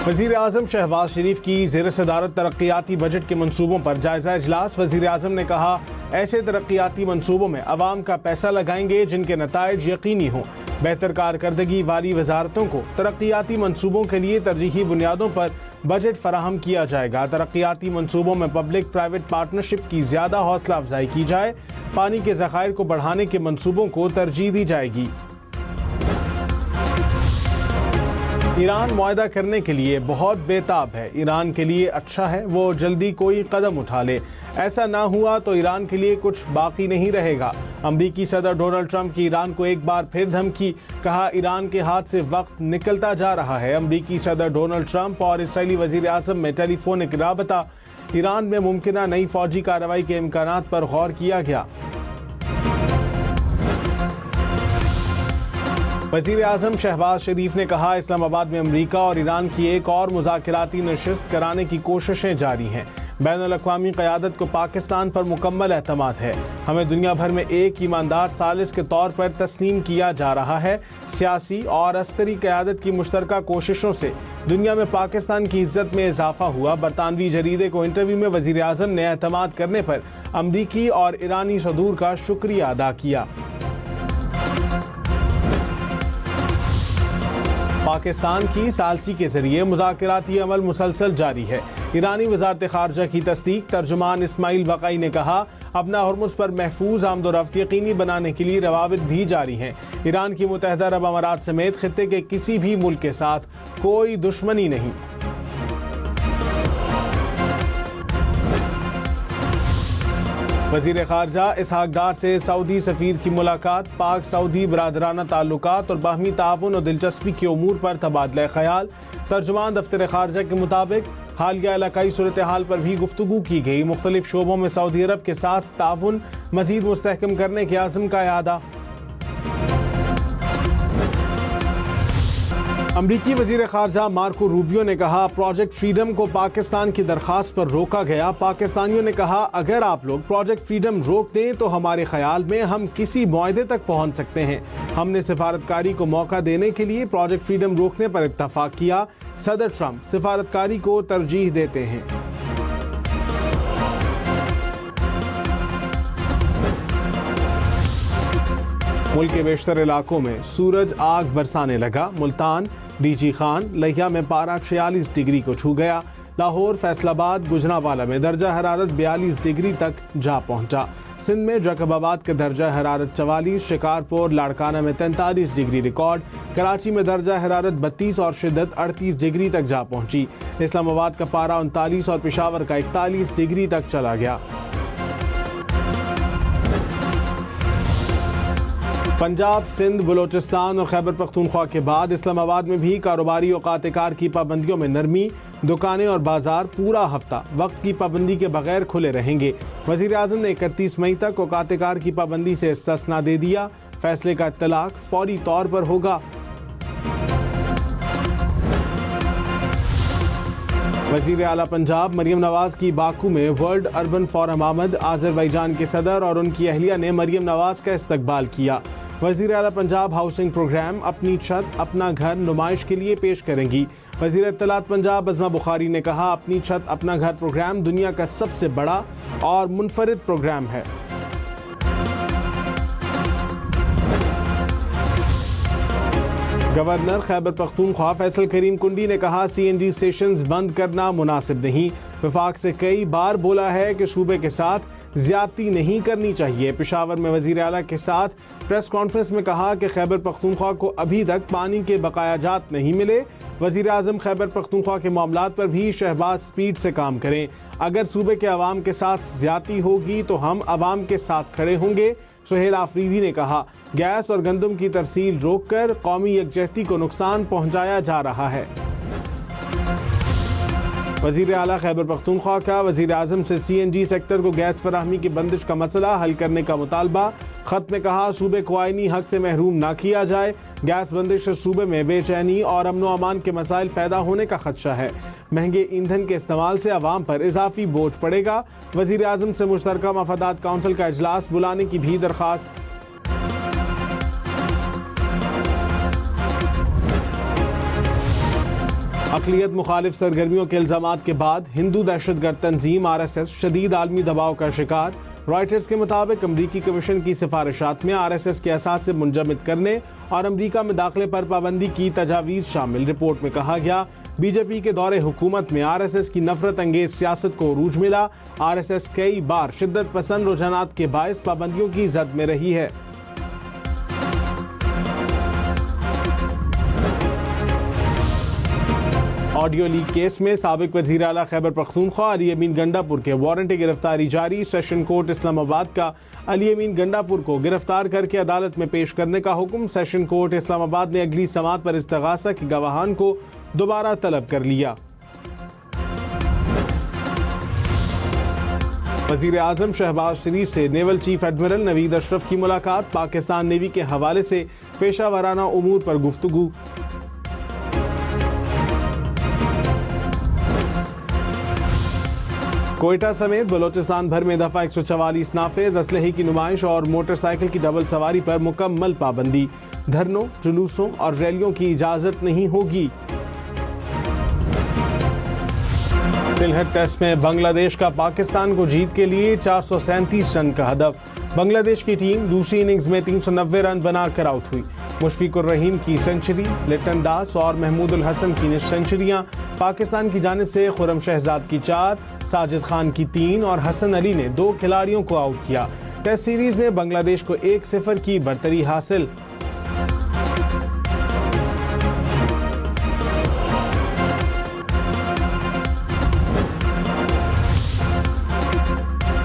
وزیر اعظم شہباز شریف کی زیر صدارت ترقیاتی بجٹ کے منصوبوں پر جائزہ اجلاس۔ وزیر اعظم نے کہا ایسے ترقیاتی منصوبوں میں عوام کا پیسہ لگائیں گے جن کے نتائج یقینی ہوں۔ بہتر کارکردگی والی وزارتوں کو ترقیاتی منصوبوں کے لیے ترجیحی بنیادوں پر بجٹ فراہم کیا جائے گا۔ ترقیاتی منصوبوں میں پبلک پرائیویٹ پارٹنرشپ کی زیادہ حوصلہ افزائی کی جائے۔ پانی کے ذخائر کو بڑھانے کے منصوبوں کو ترجیح دی جائے گی۔ ایران معاہدہ کرنے کے لیے بہت بے تاب ہے۔ ایران کے لیے اچھا ہے وہ جلدی کوئی قدم اٹھا لے۔ ایسا نہ ہوا تو ایران کے لیے کچھ باقی نہیں رہے گا۔ امریکی صدر ڈونلڈ ٹرمپ کی ایران کو ایک بار پھر دھمکی۔ کہا ایران کے ہاتھ سے وقت نکلتا جا رہا ہے۔ امریکی صدر ڈونلڈ ٹرمپ اور اسرائیلی وزیر اعظم میں ٹیلی فونک رابطہ۔ ایران میں ممکنہ نئی فوجی کارروائی کے امکانات پر غور کیا گیا۔ وزیر اعظم شہباز شریف نے کہا اسلام آباد میں امریکہ اور ایران کی ایک اور مذاکراتی نشست کرانے کی کوششیں جاری ہیں۔ بین الاقوامی قیادت کو پاکستان پر مکمل اعتماد ہے۔ ہمیں دنیا بھر میں ایک ایماندار ثالث کے طور پر تسلیم کیا جا رہا ہے۔ سیاسی اور عسکری قیادت کی مشترکہ کوششوں سے دنیا میں پاکستان کی عزت میں اضافہ ہوا۔ برطانوی جریدے کو انٹرویو میں وزیر اعظم نے اعتماد کرنے پر امریکی اور ایرانی صدور کا شکریہ ادا کیا۔ پاکستان کی ثالثی کے ذریعے مذاکراتی عمل مسلسل جاری ہے۔ ایرانی وزارت خارجہ کی تصدیق۔ ترجمان اسماعیل بقائی نے کہا اپنا ہرمز پر محفوظ آمد و رفت یقینی بنانے کے لیے روابط بھی جاری ہیں۔ ایران کی متحدہ عرب امارات سمیت خطے کے کسی بھی ملک کے ساتھ کوئی دشمنی نہیں۔ وزیر خارجہ اسحاق ڈار سے سعودی سفیر کی ملاقات۔ پاک سعودی برادرانہ تعلقات اور باہمی تعاون اور دلچسپی کے امور پر تبادلہ خیال۔ ترجمان دفتر خارجہ کے مطابق حالیہ علاقائی صورتحال پر بھی گفتگو کی گئی۔ مختلف شعبوں میں سعودی عرب کے ساتھ تعاون مزید مستحکم کرنے کے عزم کا اعادہ۔ امریکی وزیر خارجہ مارکو روبیو نے کہا پروجیکٹ فریڈم کو پاکستان کی درخواست پر روکا گیا۔ پاکستانیوں نے کہا اگر آپ لوگ پروجیکٹ فریڈم روک دیں تو ہمارے خیال میں ہم کسی معاہدے تک پہنچ سکتے ہیں۔ ہم نے سفارتکاری کو موقع دینے کے لیے پروجیکٹ فریڈم روکنے پر اتفاق کیا۔ صدر ٹرمپ سفارتکاری کو ترجیح دیتے ہیں۔ ملک کے بیشتر علاقوں میں سورج آگ برسانے لگا۔ ملتان، ڈی جی خان، لہیا میں پارہ 46 ڈگری کو چھو گیا۔ لاہور، فیصل آباد، گجرانوالہ میں درجہ حرارت 42 ڈگری تک جا پہنچا۔ سندھ میں جیکب آباد کا درجہ حرارت 44، شکارپور لاڑکانہ میں 43 ڈگری ریکارڈ، کراچی میں درجہ حرارت 32 اور شدت 38 ڈگری تک جا پہنچی۔ اسلام آباد کا پارہ 39 اور پشاور کا 41 ڈگری تک چلا گیا۔ پنجاب، سندھ، بلوچستان اور خیبر پختونخوا کے بعد اسلام آباد میں بھی کاروباری اوقات کار کی پابندیوں میں نرمی۔ دکانیں اور بازار پورا ہفتہ وقت کی پابندی کے بغیر کھلے رہیں گے۔ وزیر اعظم نے 31 مئی تک اوقات کار کی پابندی سے استثنا دے دیا۔ فیصلے کا اطلاق فوری طور پر ہوگا۔ وزیر اعلیٰ پنجاب مریم نواز کی باکو میں ورلڈ اربن فورم آمد۔ آذربائیجان کے صدر اور ان کی اہلیہ نے مریم نواز کا استقبال کیا۔ وزیر اعلیٰ پنجاب ہاؤسنگ پروگرام اپنی چھت اپنا گھر نمائش کے لیے پیش کریں گی۔ وزیر اطلاعات پنجاب عظمہ بخاری نے کہا اپنی چھت اپنا گھر پروگرام دنیا کا سب سے بڑا اور منفرد پروگرام ہے۔ گورنر خیبر پختونخوا فیصل کریم کنڈی نے کہا سی این جی اسٹیشنز بند کرنا مناسب نہیں۔ وفاق سے کئی بار بولا ہے کہ صوبے کے ساتھ زیادتی نہیں کرنی چاہیے۔ پشاور میں وزیر اعلیٰ کے ساتھ پریس کانفرنس میں کہا کہ خیبر پختونخوا کو ابھی تک پانی کے بقایا جات نہیں ملے۔ وزیر اعظم خیبر پختونخوا کے معاملات پر بھی شہباز سپیڈ سے کام کریں۔ اگر صوبے کے عوام کے ساتھ زیادتی ہوگی تو ہم عوام کے ساتھ کھڑے ہوں گے۔ سہیل آفریدی نے کہا گیس اور گندم کی ترسیل روک کر قومی یکجہتی کو نقصان پہنچایا جا رہا ہے۔ وزیر اعلیٰ خیبر پختونخوا کا وزیر اعظم سے سی این جی سیکٹر کو گیس فراہمی کی بندش کا مسئلہ حل کرنے کا مطالبہ۔ خط میں کہا صوبے کو آئینی حق سے محروم نہ کیا جائے۔ گیس بندش سے صوبے میں بے چینی اور امن و امان کے مسائل پیدا ہونے کا خدشہ ہے۔ مہنگے ایندھن کے استعمال سے عوام پر اضافی بوجھ پڑے گا۔ وزیر اعظم سے مشترکہ مفادات کونسل کا اجلاس بلانے کی بھی درخواست۔ اقلیت مخالف سرگرمیوں کے الزامات کے بعد ہندو دہشت گرد تنظیم RSS شدید عالمی دباؤ کا شکار۔ رائٹرز کے مطابق امریکی کمیشن کی سفارشات میں RSS کے اساس سے منجمد کرنے اور امریکہ میں داخلے پر پابندی کی تجاویز شامل۔ رپورٹ میں کہا گیا BJP کے دور حکومت میں RSS کی نفرت انگیز سیاست کو عروج ملا۔ RSS کئی بار شدت پسند رجحانات کے باعث پابندیوں کی زد میں رہی ہے۔ آڈیو لیک کیس میں سابق وزیر اعلیٰ خیبر پختونخوا علی امین گنڈاپور کے وارنٹ گرفتاری جاری۔ سیشن کورٹ اسلام آباد کا علی امین گنڈاپور کو گرفتار کر کے عدالت میں پیش کرنے کا حکم۔ سیشن کورٹ اسلام آباد نے اگلی سماعت پر استغاثہ کے گواہان کو دوبارہ طلب کر لیا۔ وزیر اعظم شہباز شریف سے نیول چیف ایڈمرل نوید اشرف کی ملاقات۔ پاکستان نیوی کے حوالے سے پیشہ ورانہ امور پر گفتگو۔ کوئٹہ سمیت بلوچستان بھر میں دفعہ 144 نافذ۔ اسلحے کی نمائش اور موٹر سائیکل کی ڈبل سواری پر مکمل پابندی۔ دھرنوں، جلوسوں اور ریلیوں کی اجازت نہیں ہوگی۔ تلہٹ ٹیسٹ میں بنگلہ دیش کا پاکستان کو جیت کے لیے 437 رن کا ہدف۔ بنگلہ دیش کی ٹیم دوسری اننگز میں 390 رن بنا کر آؤٹ ہوئی۔ مشفیق الرحیم کی سنچری، لٹن داس اور محمود الحسن کی نصف سنچریاں۔ پاکستان کی جانب سے خرم شہزاد کی 4، ساجد خان کی 3 اور حسن علی نے 2 کھلاڑیوں کو آؤٹ کیا۔ ٹیسٹ سیریز میں بنگلہ دیش کو 1-0 کی برتری حاصل۔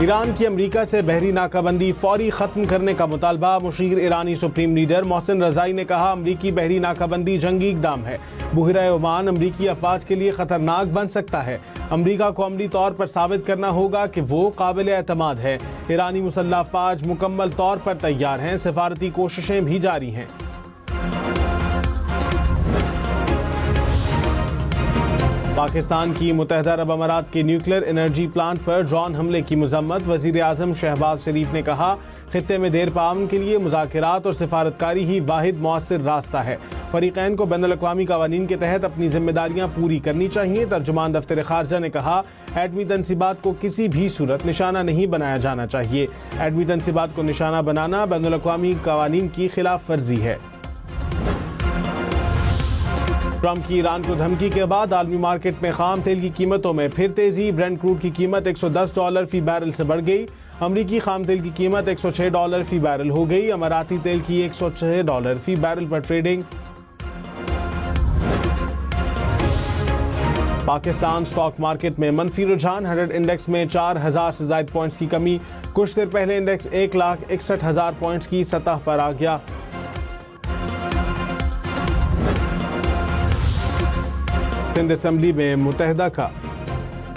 ایران کی امریکہ سے بحری ناکہ بندی فوری ختم کرنے کا مطالبہ۔ مشیر ایرانی سپریم لیڈر محسن رضائی نے کہا امریکی بحری ناکہ بندی جنگی اقدام ہے۔ بحیرہ عمان امریکی افواج کے لیے خطرناک بن سکتا ہے۔ امریکہ کو عملی طور پر ثابت کرنا ہوگا کہ وہ قابل اعتماد ہے۔ ایرانی مسلح افواج مکمل طور پر تیار ہیں۔ سفارتی کوششیں بھی جاری ہیں۔ پاکستان کی متحدہ عرب امارات کے نیوکلیر انرجی پلانٹ پر ڈرون حملے کی مذمت۔ وزیر اعظم شہباز شریف نے کہا خطے میں دیر پامن کے لیے مذاکرات اور سفارتکاری ہی واحد مؤثر راستہ ہے۔ فریقین کو بین الاقوامی قوانین کے تحت اپنی ذمہ داریاں پوری کرنی چاہیے۔ ترجمان دفتر خارجہ نے کہا ایٹمی تنصیبات کو کسی بھی صورت نشانہ نہیں بنایا جانا چاہیے۔ ایٹمی تنصیبات کو نشانہ بنانا بین الاقوامی قوانین کی خلاف ورزی ہے۔ ٹرمپ کی ایران کو دھمکی کے بعد عالمی مارکیٹ میں خام تیل کی قیمتوں میں پھر تیزی۔ برنٹ کروڈ کی قیمت $110 فی بیرل سے بڑھ گئی۔ امریکی خام تیل کی قیمت $106 فی بیرل ہو گئی۔ اماراتی تیل کی $106 فی بیرل پر ٹریڈنگ۔ پاکستان سٹاک مارکیٹ میں منفی رجحان۔ 100 انڈیکس میں 4000 سے زائد پوائنٹس کی کمی۔ کچھ دیر پہلے انڈیکس 1,61,000 پوائنٹس کی سطح پر آ گیا۔ سندھ اسمبلی میں متحدہ کا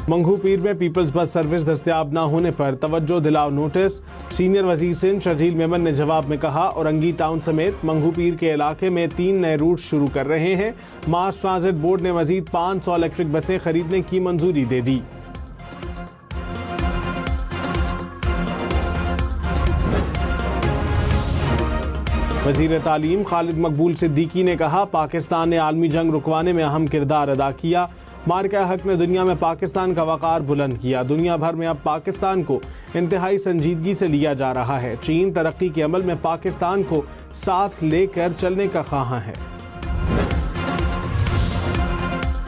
منگھو پیر میں پیپلز بس سروس دستیاب نہ ہونے پر توجہ دلاؤ نوٹس۔ سینئر وزیر سندھ شرجیل میمن نے جواب میں کہا اورنگی ٹاؤن سمیت منگھو پیر کے علاقے میں 3 نئے روٹ شروع کر رہے ہیں۔ ماس ٹرانزٹ بورڈ نے مزید 500 الیکٹرک بسیں خریدنے کی منظوری دے دی۔ وزیر تعلیم خالد مقبول صدیقی نے کہا پاکستان نے عالمی جنگ رکوانے میں اہم کردار ادا کیا۔ مارکہ حق نے دنیا میں پاکستان کا وقار بلند کیا۔ دنیا بھر میں اب پاکستان کو انتہائی سنجیدگی سے لیا جا رہا ہے۔ چین ترقی کے عمل میں پاکستان کو ساتھ لے کر چلنے کا خواہاں ہے۔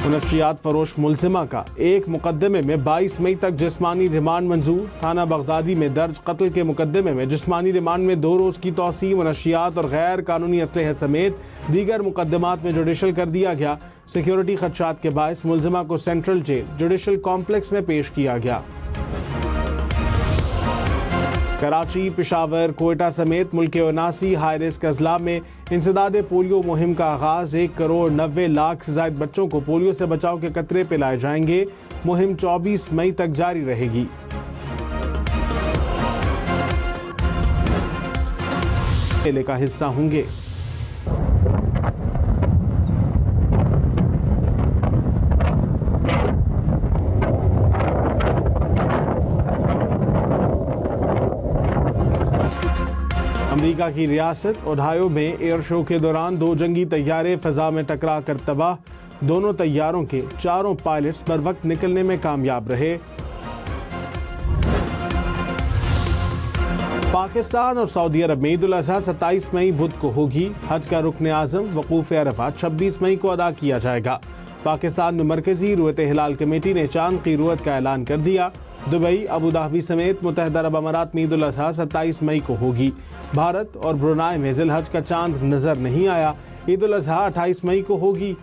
منشیات فروش ملزمہ کا ایک مقدمے میں 22 مئی تک جسمانی ریمانڈ منظور۔ تھانہ بغدادی میں درج قتل کے مقدمے میں جسمانی ریمانڈ میں 2 روز کی توسیع۔ منشیات اور غیر قانونی اسلحے سمیت دیگر مقدمات میں جوڈیشل کر دیا گیا۔ سیکیورٹی خدشات کے باعث ملزمہ کو سینٹرل جیل جوڈیشل کمپلیکس میں پیش کیا گیا۔ کراچی، پشاور، کوئٹہ سمیت ملک کے 79 ہائی رسک اضلاع میں انسداد پولیو مہم کا آغاز۔ 1,90,00,000 سے زائد بچوں کو پولیو سے بچاؤ کے قطرے پلائے جائیں گے۔ مہم 24 مئی تک جاری رہے گی۔ میلے کا حصہ ہوں گے۔ امریکہ کی ریاست اوہایو میں ایئر شو کے دوران 2 جنگی طیارے فضا میں ٹکرا کر تباہ۔ دونوں طیاروں کے چاروں پائلٹس بر وقت نکلنے میں کامیاب رہے۔ پاکستان اور سعودی عرب میں عید الاضحیٰ 27 مئی بدھ کو ہوگی۔ حج کا رکن اعظم وقوف عرفات 26 مئی کو ادا کیا جائے گا۔ پاکستان میں مرکزی رویت ہلال کمیٹی نے چاند کی رویت کا اعلان کر دیا۔ دبئی، ابوظہبی سمیت متحدہ عرب امارات میں عید الاضحیٰ 27 مئی کو ہوگی۔ بھارت اور برونائی میں ذی الحج کا چاند نظر نہیں آیا۔ عید الاضحیٰ 28 مئی کو ہوگی۔